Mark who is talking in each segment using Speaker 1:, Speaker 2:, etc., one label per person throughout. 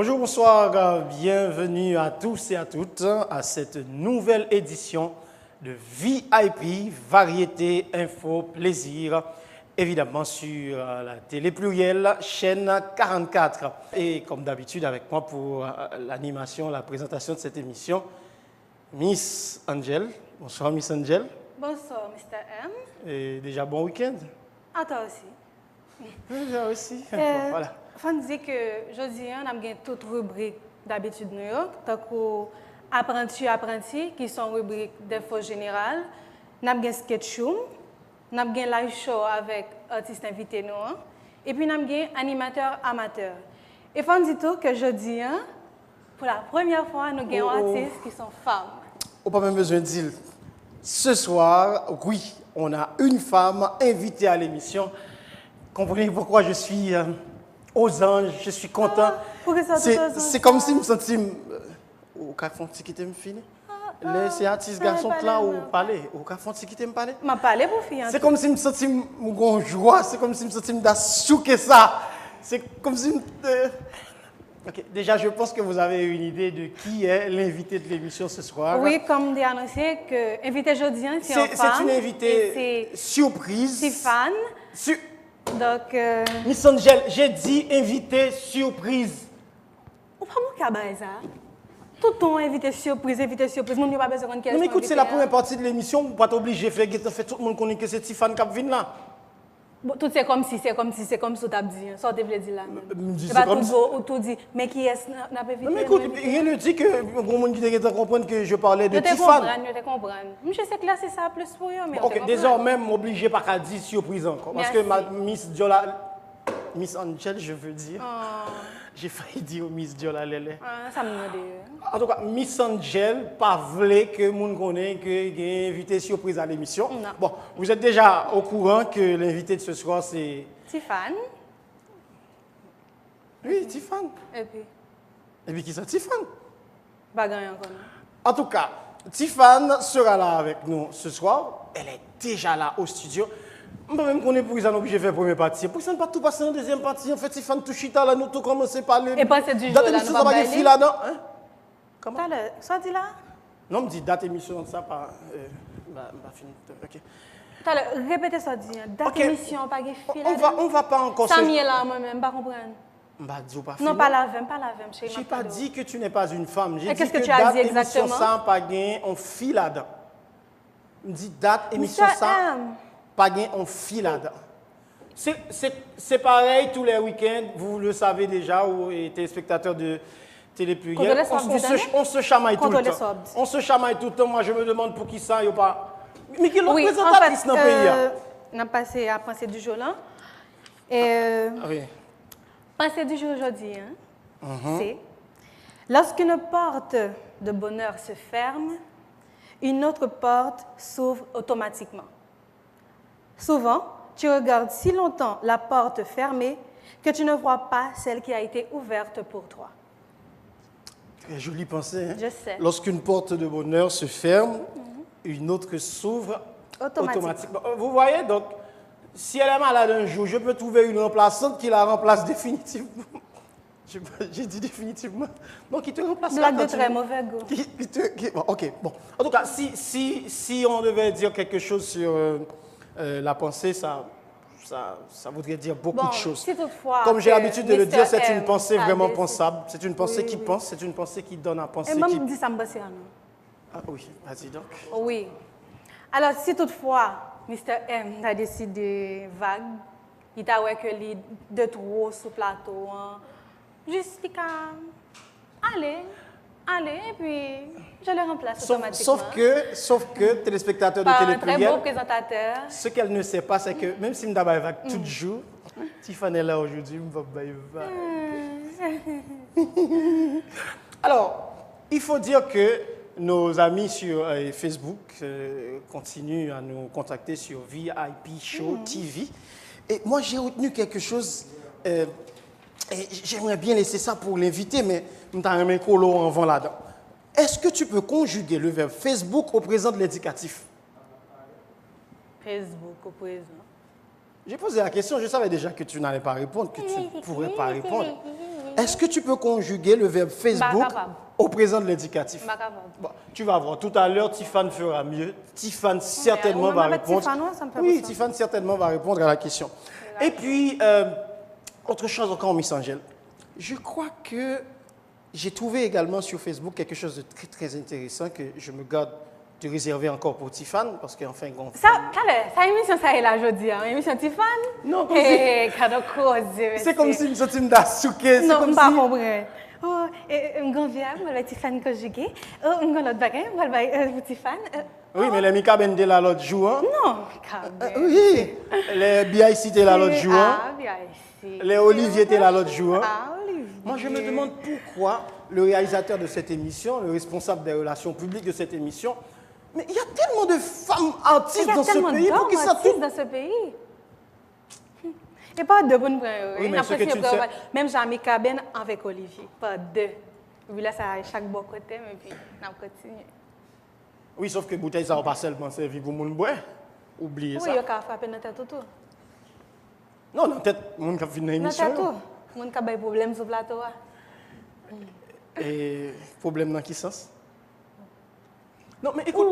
Speaker 1: Bonjour, bonsoir, bienvenue à tous et à toutes à cette nouvelle édition de VIP, Variété, Info, Plaisir, évidemment sur la télé plurielle, chaîne 44. Et comme d'habitude avec moi pour l'animation, la présentation de cette émission, Miss Angel. Bonsoir Miss Angel.
Speaker 2: Bonsoir Mr. M.
Speaker 1: Et déjà bon week-end.
Speaker 2: À toi aussi.
Speaker 1: Déjà aussi. Bon, voilà.
Speaker 2: Faut dire que aujourd'hui, on a toute rubrique d'habitude New York, tant qu'apprenti, qui sont rubriques d'info générale. On a un sketch show, on a un live show avec artistes invités nous, et puis on a un animateur amateur. Et faut dire tout que aujourd'hui, pour la première fois, nous avons artistes qui sont femmes.
Speaker 1: On n'a pas même besoin de dire. Ce soir, oui, on a une femme invitée à l'émission. Comprenez pourquoi je suis aux anges, je suis content. C'est comme si je me sentais au café qui me fini. Les artistes garçons là où parler, au café qui me parler.
Speaker 2: Ma parler pour fille.
Speaker 1: C'est comme si je me sentais mon joie, c'est comme si je me sentais d'assouker ça. C'est comme si Ok, déjà, je pense que vous avez une idée de qui est l'invité de l'émission ce soir.
Speaker 2: Oui, comme dit annoncé, que l'invité aujourd'hui, c'est une femme.
Speaker 1: C'est une invitée surprise.
Speaker 2: C'est fan. Donc.
Speaker 1: Miss Angel, j'ai dit invité surprise.
Speaker 2: On pas mon cabane ça. Tout le temps invité surprise. Mon n'a pas besoin de quelle.
Speaker 1: Non, mais écoute, c'est la première partie de l'émission. Vous pas obligé de faire tout le monde connaît que c'est Tiffany qui vient là.
Speaker 2: Bon, tout c'est comme si tu as dit. Ça te veut dire là.
Speaker 1: C'est pas comme ça.
Speaker 2: Tout dit, mais qui est-ce n'a pas invité?
Speaker 1: Mais écoute, rien ne dit que le monde qui comprendre que je parlais de Tiffany.
Speaker 2: Je te comprends. Je sais que là, c'est ça plus pour eux.
Speaker 1: Ok, désormais, m'obligez pas à dire surprise encore. Parce que ma Miss Diola, Miss Angel, je veux dire. J'ai failli dire Miss Diola Lele.
Speaker 2: Ça me dit.
Speaker 1: En tout cas, Miss Angel, pas voulu que le monde connaisse qu'il y a un invité surprise à l'émission. Bon, vous êtes déjà au courant que l'invité de ce soir, c'est...
Speaker 2: Tiffany.
Speaker 1: Oui, Tiffany. Et puis qui c'est Tiffany?
Speaker 2: Pas gagné encore.
Speaker 1: En tout cas, Tiffany sera là avec nous ce soir. Elle est déjà là au studio. Même qu'on est pour ça, obligé de faire la première partie. Pour ça, ne pas tout passer en deuxième partie. En fait, Tiffany tout chita là, nous tout commencer par les...
Speaker 2: Et passer du jour là, nous va
Speaker 1: bailler là-dedans. Hein?
Speaker 2: Comment? Ça dit là?
Speaker 1: Non, me dit date émission, ça pas... fini. Ok.
Speaker 2: Répétez ça dit. Date émission, pas de fil.
Speaker 1: On va pas encore...
Speaker 2: Ça m'y est là, moi-même, pas comprendre. Non, pas la vem, chérie.
Speaker 1: Je n'ai pas dit que tu n'es pas une femme. J'ai dit
Speaker 2: qu'est-ce que tu as dit exactement?
Speaker 1: Ça, pas gain, on file là-dedans. Me dit date émission, ça... Pas gain, on file là-dedans. C'est pareil tous les week-ends, vous le savez déjà, ou téléspectateurs de télé plurielle. On se chamaille tout le temps. On se chamaille tout le temps. Moi, je me demande pour qui ça, il n'y a pas... Mais qui est l'autre présentatrice dans le pays?
Speaker 2: On a passé à penser du jour là.
Speaker 1: Oui.
Speaker 2: Pensée du jour aujourd'hui, c'est lorsqu'une porte de bonheur se ferme, une autre porte s'ouvre automatiquement. Souvent, tu regardes si longtemps la porte fermée que tu ne vois pas celle qui a été ouverte pour toi.
Speaker 1: Très jolie pensée. Hein?
Speaker 2: Je sais.
Speaker 1: Lorsqu'une porte de bonheur se ferme, une autre s'ouvre automatiquement. Vous voyez, donc, si elle est malade un jour, je peux trouver une remplaçante qui la remplace définitivement. J'ai dit définitivement. Donc, qui te remplace.
Speaker 2: Blague de très mauvais goût.
Speaker 1: Bon, ok, bon. En tout cas, si on devait dire quelque chose sur la pensée, ça voudrait dire beaucoup de choses.
Speaker 2: Si toutefois,
Speaker 1: comme j'ai l'habitude de le dire, c'est une pensée vraiment pensable. C'est une pensée qui pense, c'est une pensée qui donne à penser.
Speaker 2: Et moi, je me dis ça me passe.
Speaker 1: Ah oui, vas-y donc.
Speaker 2: Oui. Alors, si toutefois, Mr. M a décidé vague, il t'a dit que les de trop sur le plateau, juste allez, et puis je le remplace automatiquement.
Speaker 1: Sauf que téléspectateur de télé plurielle,
Speaker 2: un très beau présentateur.
Speaker 1: Ce qu'elle ne sait pas, c'est que même si je me vague tout jour, Tiffany est là aujourd'hui, je me vague. Alors, il faut dire que nos amis sur Facebook continuent à nous contacter sur VIP Show TV. Et moi, j'ai retenu quelque chose. Et j'aimerais bien laisser ça pour l'inviter, mais je vais un colo en vent là-dedans. Est-ce que tu peux conjuguer le verbe Facebook au présent de l'indicatif?
Speaker 2: Facebook au présent.
Speaker 1: J'ai posé la question, je savais déjà que tu n'allais pas répondre, que tu ne pourrais pas répondre. Est-ce que tu peux conjuguer le verbe Facebook au présent de l'indicatif? Bon, tu vas voir, tout à l'heure, Tiffane fera mieux. Tiffane certainement va répondre. Oui, Tiffane certainement va répondre à la question. Et puis, autre chose encore, Miss Angèle. Je crois que j'ai trouvé également sur Facebook quelque chose de très, très intéressant que je me garde de réserver encore pour Tiffane, parce qu'enfin,
Speaker 2: ça émission, ça est là aujourd'hui, hein? Émission Tiffane?
Speaker 1: Non, comme
Speaker 2: c'est
Speaker 1: comme si je me d'assuquer.
Speaker 2: Non, pas comprendre. Oh, un grand vieux, on va Tiffane conjugué. Oh, un grand autre bagage, on va Tiffane.
Speaker 1: Oui, mais les Mika Ben de là l'autre jour. Hein?
Speaker 2: Non,
Speaker 1: oui, les BIC étaient là l'autre jour.
Speaker 2: Ah, BIC.
Speaker 1: Les Olivier étaient là l'autre jour.
Speaker 2: Ah, Olivier.
Speaker 1: Moi, je me demande pourquoi le réalisateur de cette émission, le responsable des relations publiques de cette émission, mais il y a tellement de femmes artistes dans ce pays.
Speaker 2: Pour qui ça dans ce pays. Et pas deux bonnes points.
Speaker 1: Oui, mais ce que tu sais...
Speaker 2: Même Jamaica Ben avec Olivier. Pas deux. Oui, là, ça a chaque bon côté, mais puis on continue.
Speaker 1: Oui, sauf que bouteille, ça va pas seulement servir pour moun boire. Oubliez ça.
Speaker 2: Oui, il y a qu'à frapper dans ta tête tout.
Speaker 1: Non, dans la tête, moun qui a fini l'émission.
Speaker 2: Dans ta tête tout. Moun qui a des problèmes sur le plateau.
Speaker 1: Et problème dans quel sens? Non, mais écoute...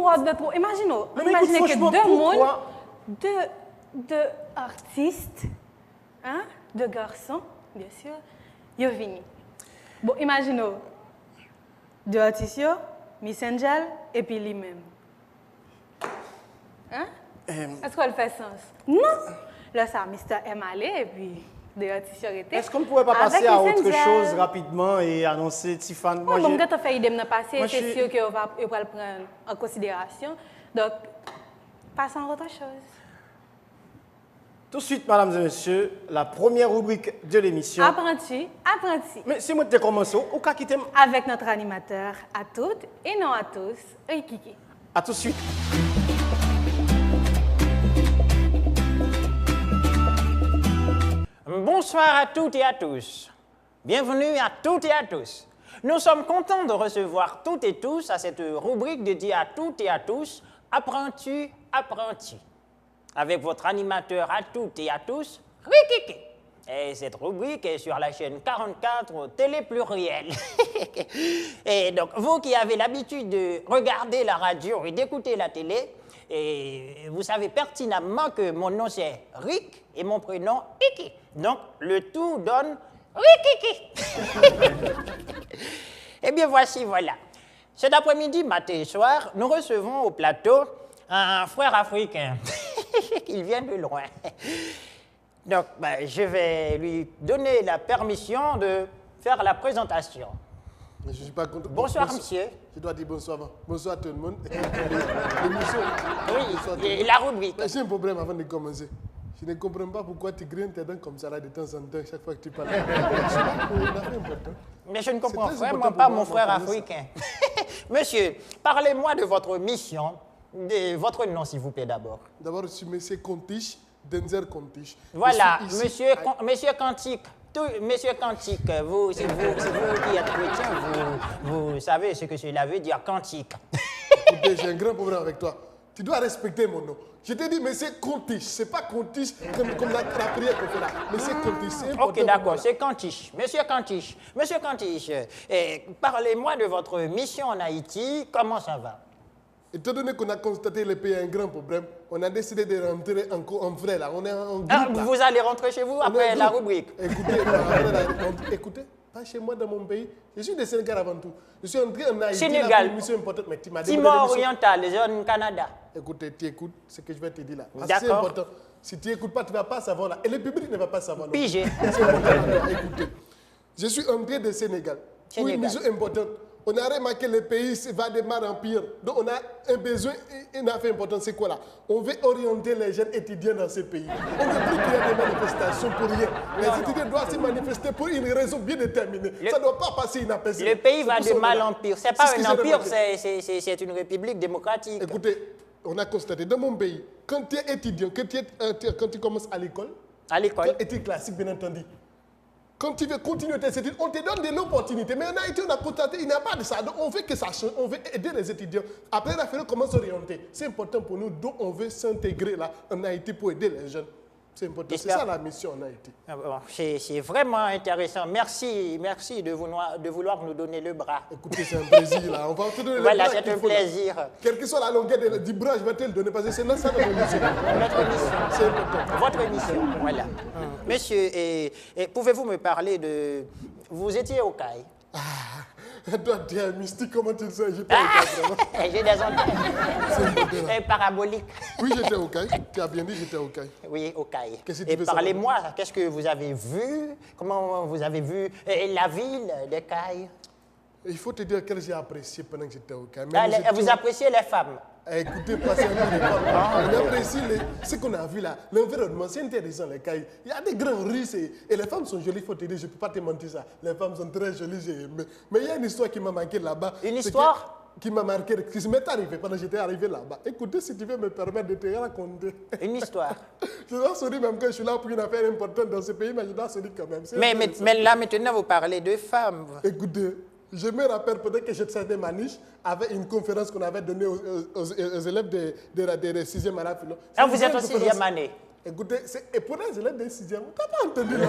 Speaker 2: Imaginez que deux artistes, hein, deux garçons, bien sûr, ils sont venus. Bon, imaginez, deux artistes, Miss Angel et puis lui-même. Hein? Est-ce que ça fait sens? Non! Là, ça, Mr. M allé et puis deux artistes étaient.
Speaker 1: Est-ce qu'on ne pourrait pas passer à autre chose rapidement et annoncer Tiffane?
Speaker 2: Moi, bon, quand on fait idée de passer, c'est sûr qu'on va le prendre en considération. Donc, passons à autre chose.
Speaker 1: Tout de suite, mesdames et messieurs, la première rubrique de l'émission.
Speaker 2: Apprenti.
Speaker 1: Mais si moi tu commences, au cas qui t'aime.
Speaker 2: Avec notre animateur à toutes et non à tous, Rikiki.
Speaker 1: À tout de suite.
Speaker 3: Bonsoir à toutes et à tous. Bienvenue à toutes et à tous. Nous sommes contents de recevoir toutes et tous à cette rubrique dédiée à toutes et à tous, Apprenti. Avec votre animateur à toutes et à tous, Rikiki. Et cette rubrique est sur la chaîne 44 Télé Pluriel. Et donc, vous qui avez l'habitude de regarder la radio et d'écouter la télé, et vous savez pertinemment que mon nom c'est Rick et mon prénom Kiki. Donc, le tout donne Rikiki. Eh bien, voilà. Cet après-midi, matin et soir, nous recevons au plateau un frère africain. Il vient de loin. Donc, je vais lui donner la permission de faire la présentation.
Speaker 4: Je suis pas content.
Speaker 3: Bonsoir, monsieur.
Speaker 4: Je dois dire bonsoir. Bonsoir tout le monde.
Speaker 3: Oui, et la rubrique.
Speaker 4: J'ai un problème avant de commencer. Je ne comprends pas pourquoi tu grindes tes dents comme ça là de temps en temps chaque fois que tu parles.
Speaker 3: Mais je ne comprends vraiment pas mon frère africain. Monsieur, parlez-moi de votre mission. Votre nom, s'il vous plaît, d'abord.
Speaker 4: D'abord, je suis monsieur Contiche, Denzer Contiche.
Speaker 3: Voilà, monsieur Cantique. Monsieur Cantique, c'est vous qui êtes chrétien, vous savez ce que cela veut dire, cantique.
Speaker 4: Écoutez, j'ai un grand problème avec toi. Tu dois respecter mon nom. Je t'ai dit, monsieur Contiche. Ce n'est pas Contiche comme la prière qu'on fait là. Monsieur Contiche, c'est important.
Speaker 3: Ok, d'accord, c'est Cantiche. Monsieur Cantiche, parlez-moi de votre mission en Haïti. Comment ça va?
Speaker 4: Étant donné qu'on a constaté le pays a un grand problème, on a décidé de rentrer en vrai là. On est en groupe là.
Speaker 3: Vous allez rentrer chez vous après la rubrique.
Speaker 4: Écoutez, pas chez moi dans mon pays. Je suis de Sénégal avant tout. Je suis entré en Haïti.
Speaker 3: Sénégal.
Speaker 4: Une mission importante, mais tu m'as dit.
Speaker 3: Timor oriental, zone Canada.
Speaker 4: Écoutez, tu écoutes ce que je vais te dire là.
Speaker 3: D'accord.
Speaker 4: C'est important. Si tu n'écoutes pas, tu ne vas pas savoir là. Et le public ne va pas savoir.
Speaker 3: Pigé.
Speaker 4: C'est important. Écoutez, je suis entré de Sénégal. Pour une mission importante. On a remarqué que le pays va de mal en pire. Donc on a un besoin, une affaire importante, c'est quoi là? On veut orienter les jeunes étudiants dans ce pays. On ne veut plus qu'il y ait des manifestations pour rien. Les étudiants doivent se manifester pour une raison bien déterminée. Ça ne doit pas passer inaperçu.
Speaker 3: Le pays va de mal en pire. Ce n'est pas un empire, c'est une république démocratique.
Speaker 4: Écoutez, on a constaté dans mon pays, quand tu es étudiant, quand tu commences à l'école, études classiques bien entendu, quand tu veux continuer tes études, on te donne de l'opportunité. Mais en Haïti, on a constaté qu'il n'y a pas de ça. Donc, on veut que ça change. On veut aider les étudiants. Après, la fête, comment s'orienter? C'est important pour nous. Donc, on veut s'intégrer là en Haïti pour aider les jeunes. C'est important. C'est ça la mission, on a été.
Speaker 3: Bon, c'est vraiment intéressant. Merci de vouloir nous donner le bras.
Speaker 4: Écoutez, c'est un plaisir là. On va te donner le bras.
Speaker 3: Voilà, c'est un plaisir.
Speaker 4: Quelle que soit la longueur du bras, je vais te le donner parce que c'est ça notre mission.
Speaker 3: Notre mission.
Speaker 4: C'est important.
Speaker 3: Votre émission, voilà. Monsieur, pouvez-vous me parler de... Vous étiez au CAI.
Speaker 4: Toi, tu es un mystique, comment tu le sais? J'étais au CAI, vraiment.
Speaker 3: J'ai des antennes paraboliques.
Speaker 4: Oui, j'étais au CAI. Tu as bien dit, j'étais au CAI.
Speaker 3: Oui, au CAI.
Speaker 4: Qu'est-ce que tu
Speaker 3: Et
Speaker 4: veux
Speaker 3: parlez-moi, qu'est-ce que vous avez vu? Comment vous avez vu la ville de CAI?
Speaker 4: Il faut te dire que j'ai apprécié pendant que j'étais au CAI.
Speaker 3: Vous appréciez les femmes?
Speaker 4: Écoutez, passez un peu de temps. On apprécie ce qu'on a vu là. L'environnement, c'est intéressant, les CAI. Il y a des grands rues et les femmes sont jolies, il faut te dire, je ne peux pas te mentir ça. Les femmes sont très jolies, j'ai aimé. Mais il y a une histoire qui m'a manqué là-bas.
Speaker 3: Une histoire
Speaker 4: qui m'a marqué, qui m'est arrivée pendant que j'étais arrivé là-bas. Écoutez, si tu veux me permettre de te raconter.
Speaker 3: Une histoire.
Speaker 4: Je dois sourire même quand je suis là pour une affaire importante dans ce pays, mais je dois sourire quand même.
Speaker 3: Mais là, maintenant, vous parlez de femmes.
Speaker 4: Écoutez, je me rappelle peut-être que j'étais de Maniche avec une conférence qu'on avait donnée aux élèves de 6e à la philo.
Speaker 3: Ah, vous êtes au 6e année.
Speaker 4: Écoutez, et pour les élèves de 6e, tu n'as pas entendu là.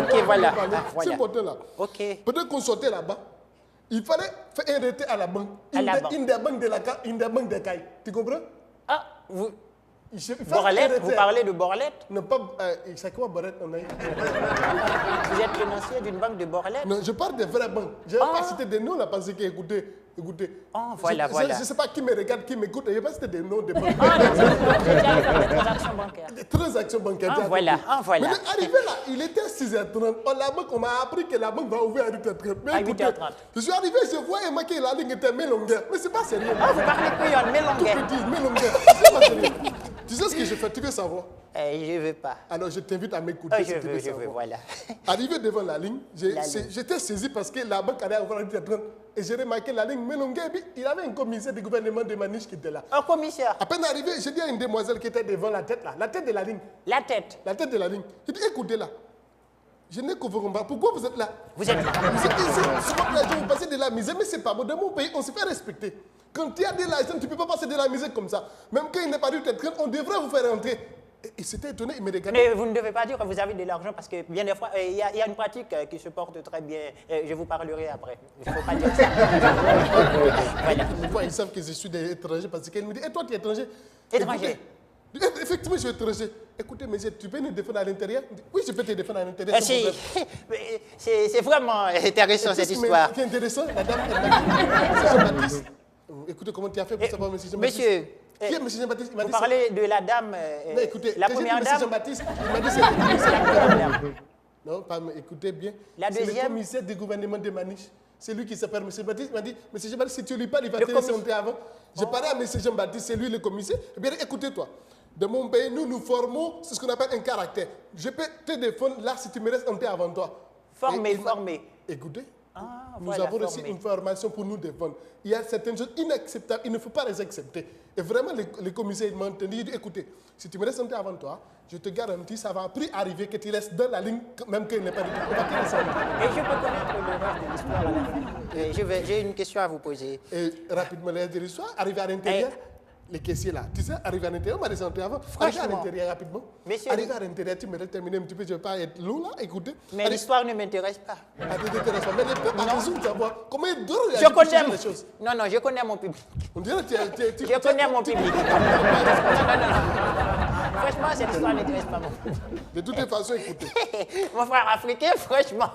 Speaker 3: Ok, voilà.
Speaker 4: C'est important là.
Speaker 3: Ok.
Speaker 4: Peut-être qu'on sortait là-bas, il fallait faire un retrait à la banque. Une des banques de CAI. Tu comprends?
Speaker 3: Ah, vous...
Speaker 4: Borlette,
Speaker 3: vous parlez de Borlette?
Speaker 4: Non, pas. C'est quoi Borlette?
Speaker 3: Vous êtes financier d'une banque de Borlette?
Speaker 4: Non, je parle des vraies banques. Je ne vais pas citer des noms là parce que, écoutez.
Speaker 3: Voilà.
Speaker 4: Je ne sais pas qui me regarde, qui m'écoute. Je ne vais pas citer des noms de banques.
Speaker 3: Des transactions bancaires.
Speaker 4: Des transactions bancaires.
Speaker 3: Voilà.
Speaker 4: Mais arrivé là, il était 6h30. La banque, on m'a appris que la banque va ouvrir à 8h30. Mais
Speaker 3: à
Speaker 4: écoutez,
Speaker 3: 8h30.
Speaker 4: je suis arrivé, je voyais marqué la ligne était Mélonguer. Mais ce n'est pas sérieux.
Speaker 3: Ah, vous parlez créole, Mélonguer.
Speaker 4: Tout petit, Mélonguer. C'est pas sérieux. Tu sais ce que je fais? Tu veux savoir?
Speaker 3: Je ne veux pas.
Speaker 4: Alors, je t'invite à m'écouter si tu veux savoir.
Speaker 3: Voilà.
Speaker 4: Arrivé devant la ligne, j'étais saisi parce que la banque allait ouvrir à 8h30 et j'ai remarqué la ligne Mélonguer. Il avait un commissaire du gouvernement de Maniche qui était là.
Speaker 3: Un commissaire?
Speaker 4: À peine arrivé, j'ai dit à une demoiselle qui était devant la tête là, la tête de la ligne.
Speaker 3: La tête?
Speaker 4: La tête de la ligne. J'ai dit, écoutez là, je n'ai que vous combattre. Pourquoi vous êtes là?
Speaker 3: Vous êtes là?
Speaker 4: Vous êtes ici, souvent les gens vous passez de la misère, mais c'est pas bon. Dans mon pays, on se fait respecter. Quand il y a de l'argent, tu ne peux pas passer de la misère comme ça. Même quand il n'est pas dû être train, on devrait vous faire rentrer. Il s'était étonné, il me regardait.
Speaker 3: Mais vous ne devez pas dire que vous avez de l'argent parce que bien des fois, il y a une pratique qui se porte très bien. Je vous parlerai après. Il ne faut pas dire ça.
Speaker 4: Voilà. Une fois, ils savent que je suis des étrangers parce qu'elle me dit, et toi, tu es étranger?
Speaker 3: Étranger?
Speaker 4: Écoutez, effectivement, je suis étranger. Écoutez, mais tu peux nous défendre à l'intérieur? Oui, je peux te défendre à l'intérieur.
Speaker 3: C'est vraiment intéressant cette histoire.
Speaker 4: Ce qui est intéressant, la dame, elle m'a dit, c'est Jean-Baptiste. Écoutez, comment tu as fait pour savoir M. Jean-Baptiste?
Speaker 3: Monsieur,
Speaker 4: qui est M. Jean-Baptiste?
Speaker 3: Vous parlez de la dame,
Speaker 4: non, écoutez,
Speaker 3: la première dame?
Speaker 4: Jean-Baptiste, il m'a dit c'est la première dame. Non, écoutez bien.
Speaker 3: La deuxième?
Speaker 4: C'est le commissaire du gouvernement de Maniche. C'est lui qui s'appelle M. Jean-Baptiste. Il m'a dit, M. Jean-Baptiste, si tu lui parles, il va te laisser monter avant. J'ai parlé à M. Jean-Baptiste, c'est lui le commissaire. Eh bien, écoutez-toi. Dans mon pays, nous formons ce qu'on appelle un caractère. Je peux te défendre là si tu me restes monter avant toi.
Speaker 3: Formé.
Speaker 4: Écoutez. Nous
Speaker 3: voilà,
Speaker 4: avons reçu une formation pour nous défendre. Il y a certaines choses inacceptables, il ne faut pas les accepter. Et vraiment, les commissaires m'ont entendu, ils disent, écoutez, si tu me restes avant toi, je te garantis, ça va plus arriver que tu restes dans la ligne, même qu'il n'est pas du tout.
Speaker 3: Et je peux connaître le reste de l'histoire à la fin. J'ai une question à vous poser.
Speaker 4: Et rapidement, le reste de l'histoire, arriver à l'intérieur. Les caissiers là, tu sais, arriver à l'intérieur, on m'a descendu avant. Arriver à l'intérieur rapidement.
Speaker 3: Monsieur,
Speaker 4: arriver à l'intérieur, tu me laisses terminer un petit peu, je ne vais pas être long là, écoutez.
Speaker 3: Mais l'histoire ne m'intéresse pas.
Speaker 4: Elle ne t'intéresse pas. Mais les peuples ont besoin de savoir comment ils doivent
Speaker 3: je connais
Speaker 4: les choses.
Speaker 3: Non, je connais mon public.
Speaker 4: On dirait que
Speaker 3: je connais mon public. Non. Franchement, cette histoire n'intéresse pas mon public.
Speaker 4: De toutes les façons, écoutez.
Speaker 3: Mon frère africain, franchement,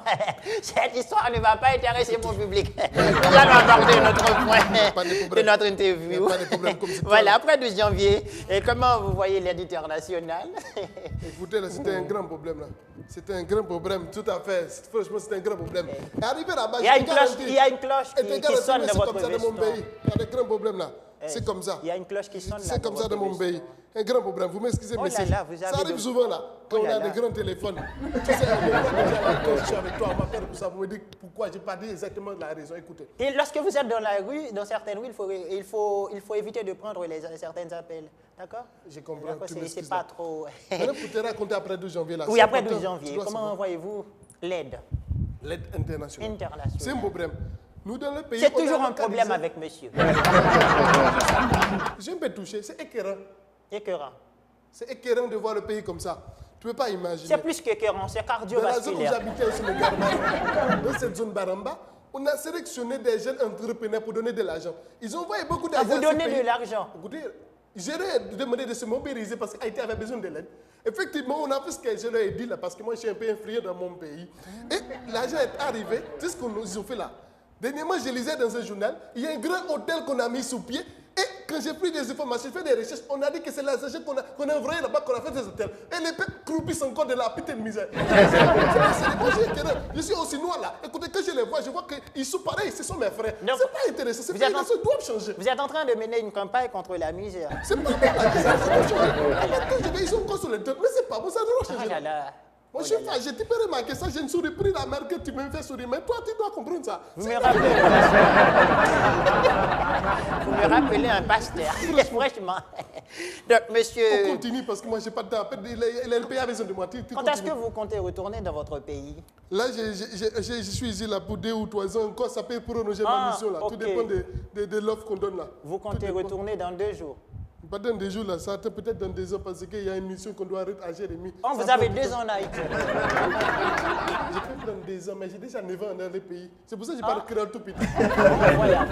Speaker 3: cette histoire ne va pas intéresser mon public. Nous allons aborder notre point de notre interview.
Speaker 4: Pas de problème comme ça.
Speaker 3: Voilà, après 12 janvier, et comment vous voyez l'aide internationale?
Speaker 4: Écoutez, là, c'était un grand problème. Là. C'était un grand problème, tout à fait. Franchement, c'était un grand problème. Et arrivé là-bas,
Speaker 3: il y a une cloche qui sonne dans votre
Speaker 4: veston. Il y a des grands problèmes là. C'est comme ça.
Speaker 3: Il y a une cloche qui sonne là.
Speaker 4: C'est comme ça dans mon pays. Un grand problème. Vous m'excusez, mais ça arrive souvent là, quand on a des grands téléphones. Tu sais, quand je suis avec toi, on m'appelle pour ça, vous me dites pourquoi, je n'ai pas dit exactement la raison. Écoutez.
Speaker 3: Et lorsque vous êtes dans la rue, dans certaines rues, il faut éviter de prendre certains appels. D'accord?
Speaker 4: Je comprends.
Speaker 3: C'est pas trop.
Speaker 4: Maintenant, pour te raconter après 12 janvier là.
Speaker 3: Oui, après 12 janvier. Comment envoyez-vous l'aide?
Speaker 4: L'aide internationale. C'est un problème. Nous, dans le pays,
Speaker 3: c'est toujours un problème avec monsieur.
Speaker 4: J'ai un peu touché, c'est écœurant.
Speaker 3: Écœurant.
Speaker 4: C'est écœurant de voir le pays comme ça. Tu ne peux pas imaginer.
Speaker 3: C'est plus qu'écœurant, c'est
Speaker 4: Dans la zone où
Speaker 3: cardiovasculaire.
Speaker 4: j'habitais au Sénégal, dans cette zone Baramba, on a sélectionné des jeunes entrepreneurs pour donner de l'argent. Ils ont envoyé beaucoup d'argent.
Speaker 3: Vous donnez de l'argent.
Speaker 4: Écoutez, j'aurais demandé de se mobiliser parce qu'Haïti avait besoin de l'aide. Effectivement, on a fait ce que je leur ai dit là, parce que moi je suis un peu influent dans mon pays. Et l'argent est arrivé, c'est ce qu'ils ont fait là. Dernièrement, je lisais dans un journal, il y a un grand hôtel qu'on a mis sous pied. Et quand j'ai pris des informations, j'ai fait des recherches, on a dit que c'est l'argent qu'on a envoyé là-bas, qu'on a fait des hôtels. Et les peuples croupissent encore de la putain de misère. Je suis aussi noir là. Écoutez, quand je les vois, je vois qu'ils sont pareils, ce sont mes frères. C'est pas intéressant, ces pays-là doivent changer.
Speaker 3: Vous êtes en train de mener une campagne contre la misère.
Speaker 4: C'est pas bon, ça doit changer. Ils sont encore sur le temps, mais c'est pas bon, ça doit changer.
Speaker 3: Oh là là.
Speaker 4: Moi, je suis fâché, tu peux remarquer ça, je ne souris plus la mère que tu me fais sourire, mais toi, tu dois comprendre ça.
Speaker 3: Vous me rappelez un pasteur, franchement. Donc, monsieur...
Speaker 4: On continue parce que moi, je n'ai pas de temps. Le pays a besoin de moi.
Speaker 3: Quand est-ce que vous comptez retourner dans votre pays?
Speaker 4: Là, je suis ici là pour 2 ou 3 ans encore. Ça peut prolonger ma mission là.
Speaker 3: Okay.
Speaker 4: Tout dépend de l'offre qu'on donne là.
Speaker 3: Vous comptez retourner dans 2 jours?
Speaker 4: Pas dans 2 jours là, ça peut-être dans 2 ans parce qu'il y a une mission qu'on doit arrêter à Jérémy.
Speaker 3: Oh, vous avez 2 ans en Haïti.
Speaker 4: Je peux prendre 2 ans, mais j'ai déjà 9 ans dans le pays. C'est pour ça que je parle créole tout petit.
Speaker 3: Voilà.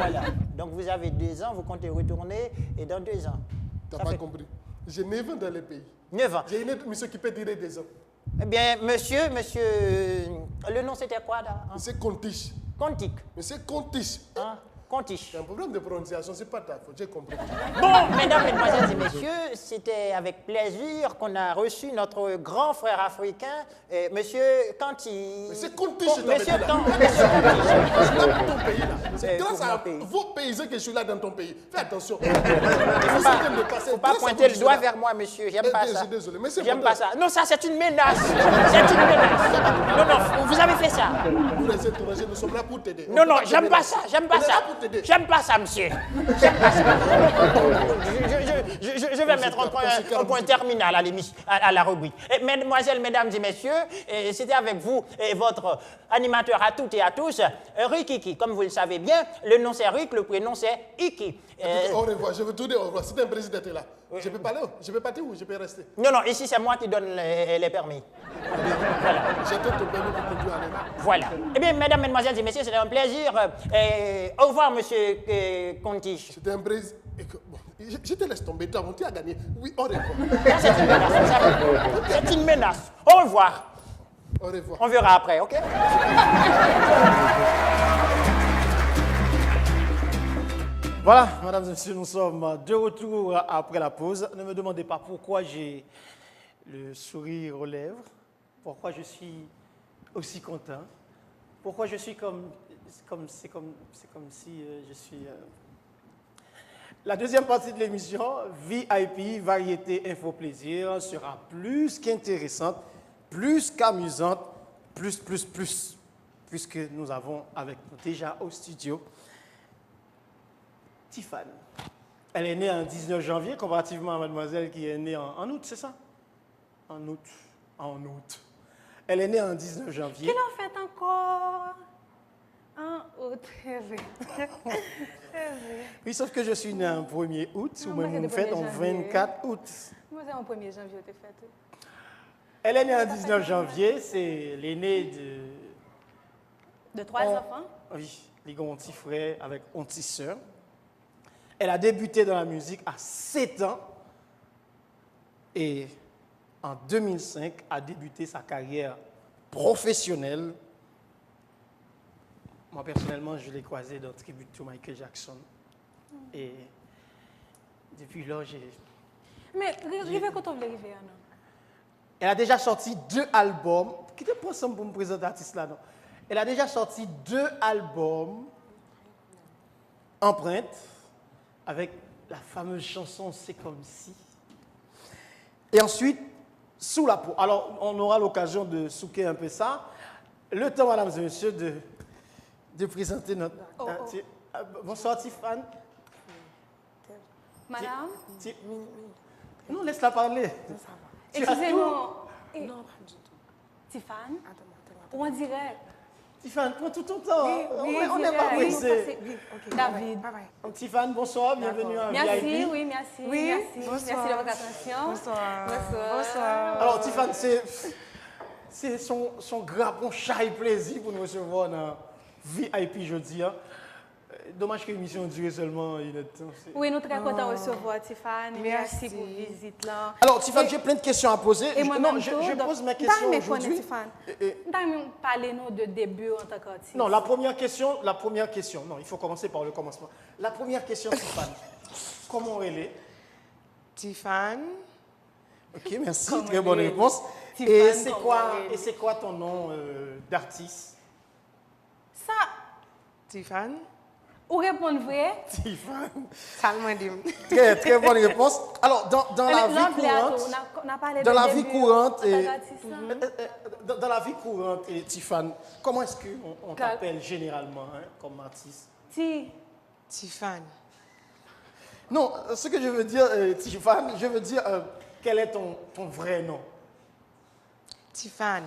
Speaker 3: Donc vous avez 2 ans, vous comptez retourner et dans 2 ans.
Speaker 4: Tu n'as pas compris. J'ai 9 ans dans le pays.
Speaker 3: 9 ans.
Speaker 4: J'ai une autre mission qui peut durer 2 ans.
Speaker 3: Eh bien, monsieur, le nom c'était quoi là?
Speaker 4: Monsieur Contiche.
Speaker 3: Contique.
Speaker 4: Monsieur Contiche.
Speaker 3: Contiche.
Speaker 4: C'est un problème de prononciation, c'est pas ta faute, j'ai compris.
Speaker 3: Bon, mesdames, mesdemoiselles et messieurs, c'était avec plaisir qu'on a reçu notre grand frère africain, monsieur Kanti.
Speaker 4: Monsieur Contiche,
Speaker 3: Monsieur Kanti.
Speaker 4: Je suis là pour ton pays là. C'est grâce à
Speaker 3: pays.
Speaker 4: vos paysans que je suis là dans ton pays. Fais attention.
Speaker 3: Il ne faut pas pointer le doigt vers moi, monsieur. J'aime pas ça.
Speaker 4: Désolé, mais c'est
Speaker 3: J'aime pas ça. Non, ça c'est une menace. C'est une menace. Non, vous avez fait ça.
Speaker 4: Vous les étrangers, nous sommes là pour t'aider.
Speaker 3: Non, j'aime pas ça. J'aime pas ça. J'aime pas ça, monsieur. J'aime pas ça. Je vais mettre un point terminal à la rubrique. Mesdemoiselles, mesdames et messieurs, c'était avec vous et votre animateur à toutes et à tous, Rikiki. Comme vous le savez bien, le nom c'est Rick, le prénom c'est Iki.
Speaker 4: Au revoir, je veux tout dire au revoir. C'est un président là. Je peux parler, je peux partir ou je peux rester?
Speaker 3: Non, ici c'est moi qui donne les permis.
Speaker 4: Voilà. J'ai tout ton permis pour conduire à l'aide.
Speaker 3: Voilà. Eh bien, mesdames, mesdemoiselles et messieurs, c'était un plaisir. Au revoir, monsieur Contiche.
Speaker 4: C'était un plaisir. Bon, je te laisse tomber, toi, tu as gagné. Oui, au revoir.
Speaker 3: C'est une menace. C'est une menace. Au revoir.
Speaker 4: Au revoir.
Speaker 3: On verra après, ok?
Speaker 1: Voilà, mesdames et messieurs, nous sommes de retour après la pause. Ne me demandez pas pourquoi j'ai le sourire aux lèvres, pourquoi je suis aussi content, pourquoi je suis c'est comme si je suis... La deuxième partie de l'émission, VIP, Variété, Info, Plaisir, sera plus qu'intéressante, plus qu'amusante, plus, puisque nous avons avec nous déjà au studio Tiffane. Elle est née en 19 janvier, comparativement à mademoiselle qui est née en août, c'est ça? En août. Elle est née en 19 janvier.
Speaker 2: Qu'il en fait encore en août, c'est vrai.
Speaker 1: Oui, sauf que je suis née en 1er août,
Speaker 2: Non,
Speaker 1: ou
Speaker 2: moi,
Speaker 1: même
Speaker 2: c'est
Speaker 1: vous faites
Speaker 2: le
Speaker 1: en
Speaker 2: 1er janvier.
Speaker 1: 24 août.
Speaker 2: Moi, c'est en 1er janvier, je t'ai fait.
Speaker 1: Elle est née en 19 janvier, c'est l'aînée
Speaker 2: De 3 enfants?
Speaker 1: Oui, les ont un petit frère avec une petite sœur. Elle a débuté dans la musique à 7 ans et en 2005 a débuté sa carrière professionnelle. Moi, personnellement, je l'ai croisée dans Tribute to Michael Jackson. Et depuis là, j'ai...
Speaker 2: Mais, arrivez quand on veut arriver, non?
Speaker 1: Elle a déjà sorti 2 albums. Qui te prend ça pour me présenter l'artiste là, non? Elle a déjà sorti 2 albums empreintes avec la fameuse chanson C'est comme si. Et ensuite, Sous la peau. Alors, on aura l'occasion de souquer un peu ça. Le temps, mesdames et messieurs, de présenter notre... Bonsoir, Tiffane.
Speaker 2: Madame?
Speaker 1: Non, laisse-la parler.
Speaker 2: Excusez-moi. Non, pas du tout. Tiffane? On dirait...
Speaker 1: Tiffany, prends tout ton temps.
Speaker 2: Oui,
Speaker 1: on n'est pas
Speaker 2: oui,
Speaker 1: pressé.
Speaker 2: oui. David.
Speaker 5: Bye bye.
Speaker 1: Tiffany, bonsoir, bienvenue à
Speaker 2: Merci,
Speaker 1: VIP.
Speaker 2: oui, merci.
Speaker 5: Oui,
Speaker 2: merci.
Speaker 5: bonsoir.
Speaker 2: Merci de votre attention.
Speaker 5: Bonsoir.
Speaker 2: Bonsoir.
Speaker 5: Bonsoir.
Speaker 1: Alors, Tiffany, c'est son grand chat plaisir pour nous recevoir dans VIP jeudi. Hein. Dommage que l'émission dure seulement une heure de temps.
Speaker 2: Oui, nous sommes très contents de recevoir Tiffany.
Speaker 5: Merci.
Speaker 2: Merci pour la visite. Là.
Speaker 1: Alors, Tiffany, j'ai plein de questions à poser.
Speaker 2: Et moi-même,
Speaker 1: je
Speaker 2: tout,
Speaker 1: pose mes questions aujourd'hui.
Speaker 2: Tiffany. Nous parlez-nous de début en tant qu'artiste.
Speaker 1: Non, la première question, non, il faut commencer par le commencement. La première question, Tiffany, comment elle est?
Speaker 5: Tiffany.
Speaker 1: Ok, merci,
Speaker 2: Comment
Speaker 1: très bonne
Speaker 2: elle est?
Speaker 1: réponse.
Speaker 2: Tiffany,
Speaker 1: Et c'est quoi ton nom d'artiste?
Speaker 2: Ça,
Speaker 5: Tiffany.
Speaker 2: ou répondre vrai?
Speaker 1: Tiffany.
Speaker 5: Salman Dim.
Speaker 1: Très, très bonne réponse. Alors, dans la vie courante,
Speaker 2: on a parlé
Speaker 1: dans
Speaker 2: de
Speaker 1: la
Speaker 2: début
Speaker 1: vie courante,
Speaker 2: en tant qu'artiste, hein.
Speaker 1: dans la vie courante, Tiffany, comment est-ce qu'on t'appelle généralement hein, comme artiste?
Speaker 5: Tiffany.
Speaker 1: Non, ce que je veux dire, Tiffany, je veux dire, quel est ton vrai nom?
Speaker 5: Tiffany.